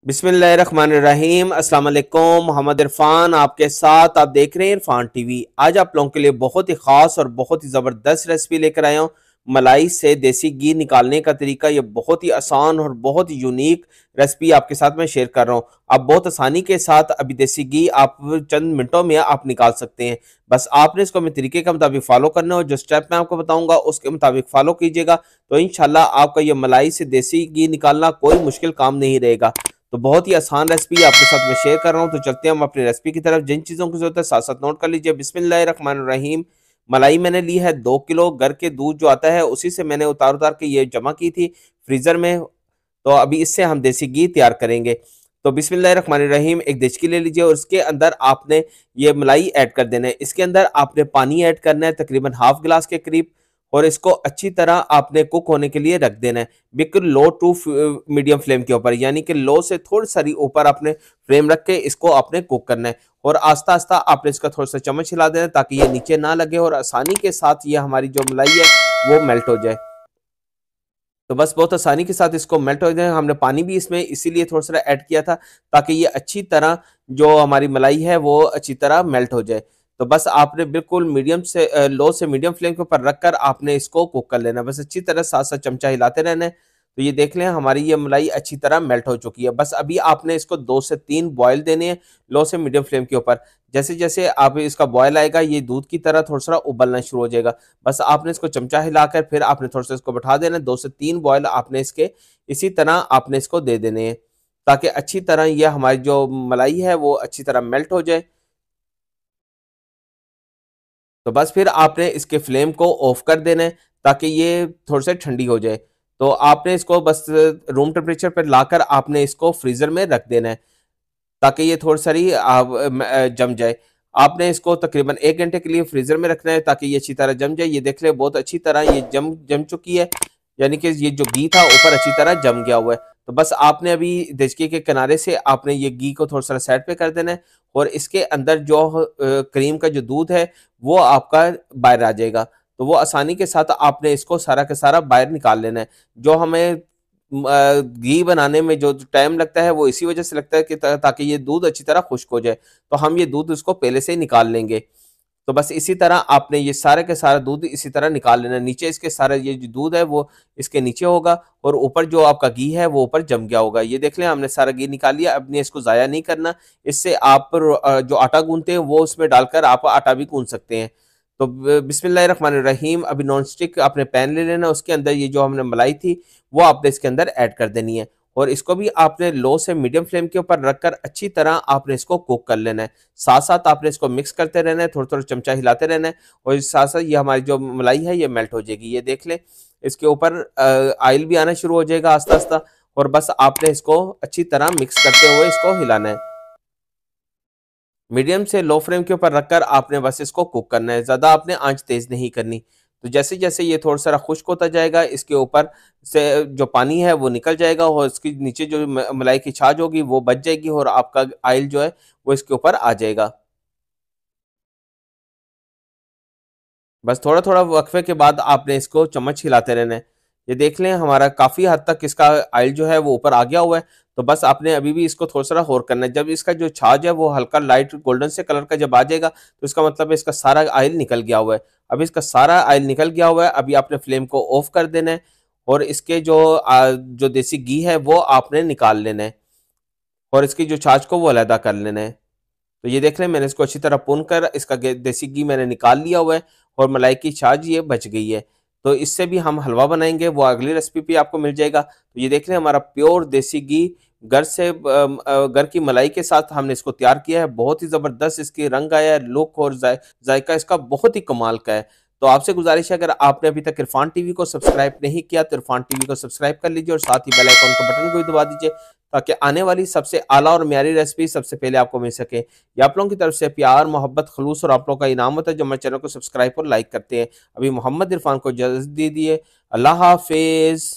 बिस्मिल्लाहिर्रहमानिर्रहीम। अस्सलाम वालेकुम। मोहम्मद इरफान आपके साथ, आप देख रहे हैं इरफान टीवी। आज आप लोगों के लिए बहुत ही ख़ास और बहुत ही ज़बरदस्त रेसिपी लेकर आया हूँ। मलाई से देसी घी निकालने का तरीका, ये बहुत ही आसान और बहुत ही यूनिक रेसिपी आपके साथ मैं शेयर कर रहा हूँ। आप बहुत आसानी के साथ अभी देसी घी आप चंद मिनटों में आप निकाल सकते हैं। बस आपने इसको अपने तरीके के मुताबिक फॉलो करना है और जो स्टेप मैं आपको बताऊंगा उसके मुताबिक फॉलो कीजिएगा, तो इंशाल्लाह आपका ये मलाई से देसी घी निकालना कोई मुश्किल काम नहीं रहेगा। तो बहुत ही आसान रेसिपी आपके साथ मैं शेयर कर रहा हूँ। तो चलते हैं हम अपनी रेसिपी की तरफ। जिन चीज़ों की जरूरत है साथ साथ नोट कर लीजिए। बिस्मिल्लाहिर्रहमानिर्रहीम। मलाई मैंने ली है 2 किलो। घर के दूध जो आता है उसी से मैंने उतार उतार के ये जमा की थी फ्रीजर में। तो अभी इससे हम देसी घी तैयार करेंगे। तो बिस्मिल्लाहिर्रहमानिर्रहीम, एक देचकी ले लीजिए और उसके अंदर आपने ये मलाई ऐड कर देना है। इसके अंदर आपने पानी ऐड करना है तकरीबन हाफ गिलास के करीब, और इसको अच्छी तरह आपने कुक होने के लिए रख देना है बिल्कुल लो टू मीडियम फ्लेम के ऊपर, यानी कि लो से थोड़ी सारी ऊपर आपने फ्लेम रख के इसको आपने कुक करना है। और आस्ता आस्ता आपने इसका थोड़ा सा चम्मच हिला देना है ताकि ये नीचे ना लगे और आसानी के साथ ये हमारी जो मलाई है वो मेल्ट हो जाए। तो बस बहुत आसानी के साथ इसको मेल्ट हो जाए। हमने पानी भी इसमें इसीलिए थोड़ा सा ऐड किया था ताकि ये अच्छी तरह जो हमारी मलाई है वो अच्छी तरह मेल्ट हो जाए। तो बस आपने बिल्कुल मीडियम से लो से मीडियम फ्लेम के ऊपर रखकर आपने इसको कुक कर लेना। बस अच्छी तरह साथ साथ चमचा हिलाते रहना है। तो ये देख लें हमारी ये मलाई अच्छी तरह मेल्ट हो चुकी है। बस अभी आपने इसको 2 से 3 बॉयल देने हैं लो से मीडियम फ्लेम के ऊपर। जैसे जैसे आप इसका बॉयल आएगा ये दूध की तरह थोड़ा सा उबलना शुरू हो जाएगा। बस आपने इसको चमचा हिलाकर फिर आपने थोड़ा सा इसको बैठा देना है। 2 से 3 बॉयल आपने इसके इसी तरह आपने इसको दे देने हैं ताकि अच्छी तरह ये हमारी जो मलाई है वो अच्छी तरह मेल्ट हो जाए। तो बस फिर आपने इसके फ्लेम को ऑफ कर देना है ताकि ये थोड़ी सी ठंडी हो जाए। तो आपने इसको बस रूम टेम्परेचर पर लाकर आपने इसको फ्रीजर में रख देना है ताकि ये थोड़ी सारी जम जाए। आपने इसको तकरीबन 1 घंटे के लिए फ्रीजर में रखना है ताकि ये अच्छी तरह जम जाए। ये देख ले बहुत अच्छी तरह ये जम जम चुकी है, यानी कि ये जो घी था ऊपर अच्छी तरह जम गया हुआ है। तो बस आपने अभी देचकी के किनारे से आपने ये घी को थोड़ा सा साइड पे कर देना है और इसके अंदर जो क्रीम का जो दूध है वो आपका बाहर आ जाएगा। तो वो आसानी के साथ आपने इसको सारा का सारा बाहर निकाल लेना है। जो हमें घी बनाने में जो टाइम लगता है वो इसी वजह से लगता है कि ताकि ये दूध अच्छी तरह खुश्क हो जाए। तो हम ये दूध उसको पहले से ही निकाल लेंगे। तो बस इसी तरह आपने ये सारे के सारा दूध इसी तरह निकाल लेना। नीचे इसके सारा ये जो दूध है वो इसके नीचे होगा और ऊपर जो आपका घी है वो ऊपर जम गया होगा। ये देख लें हमने सारा घी निकाल लिया। अब ने इसको ज़ाया नहीं करना। इससे आप जो आटा गूंथते हैं वो उसमें डालकर आप आटा भी गूंथ सकते हैं। तो बिस्मिल्लाहिर्रहमानिर्रहीम, अभी नॉन स्टिक आपने पैन ले लेना। उसके अंदर ये जो हमने मलाई थी वो आपने इसके अंदर ऐड कर देनी है और इसको भी आपने लो से मीडियम फ्लेम के ऊपर रखकर अच्छी तरह आपने इसको कुक कर लेना है। साथ साथ आपने इसको मिक्स करते रहना है, थोड़ा थोड़ा चमचा हिलाते रहना है और इस साथ साथ ये हमारी जो मलाई है ये मेल्ट हो जाएगी। ये देख लें इसके ऊपर ऑयल भी आना शुरू हो जाएगा आस्ता आस्ता, और बस आपने इसको अच्छी तरह मिक्स करते हुए इसको हिलाना है। मीडियम से लो फ्लेम के ऊपर रखकर आपने बस इसको कुक करना है, ज़्यादा आपने आंच तेज़ नहीं करनी। तो जैसे जैसे ये थोड़ा सा खुश्क होता जाएगा इसके ऊपर से जो पानी है वो निकल जाएगा और इसके नीचे जो मलाई की छाछ होगी वो बच जाएगी और आपका ऑयल जो है वो इसके ऊपर आ जाएगा। बस थोड़ा थोड़ा वक्फे के बाद आपने इसको चम्मच हिलाते रहना है। ये देख लें हमारा काफ़ी हद तक इसका ऑयल जो है वो ऊपर आ गया हुआ है। तो बस आपने अभी भी इसको थोड़ा सा और करना है। जब इसका जो छाछ है वो हल्का लाइट गोल्डन से कलर का जब आ जाएगा तो इसका मतलब है इसका सारा ऑयल निकल गया हुआ है। अभी इसका सारा ऑयल निकल गया हुआ है। अभी आपने फ्लेम को ऑफ कर देना है और इसके जो देसी घी है वो आपने निकाल लेना है और इसकी जो छाछ को वो अलहदा कर लेना है। तो ये देख रहे हैं मैंने इसको अच्छी तरह भून कर इसका देसी घी मैंने निकाल लिया हुआ है और मलाई की छाछ ये बच गई है। तो इससे भी हम हलवा बनाएंगे, वो अगली रेसिपी पे आपको मिल जाएगा। तो ये देख रहे हैं हमारा प्योर देसी घी घर से घर की मलाई के साथ हमने इसको तैयार किया है। बहुत ही ज़बरदस्त इसकी रंग आया है, लुक और जायका इसका बहुत ही कमाल का है। तो आपसे गुजारिश है अगर आपने अभी तक इरफान टीवी को सब्सक्राइब नहीं किया तो इरफान टीवी को सब्सक्राइब कर लीजिए और साथ ही बेल आइकॉन का बटन को भी दबा दीजिए ताकि आने वाली सबसे आला और म्यारी रेसिपी सबसे पहले आपको मिल सके। ये आप लोगों की तरफ से प्यार मोहब्बत खलूस और आप लोगों का इनाम होता है जो हमारे चैनल को सब्सक्राइब और लाइक करते हैं। अभी मोहम्मद इरफान को इजाज़त दे दिए। अल्लाह हाफिज़।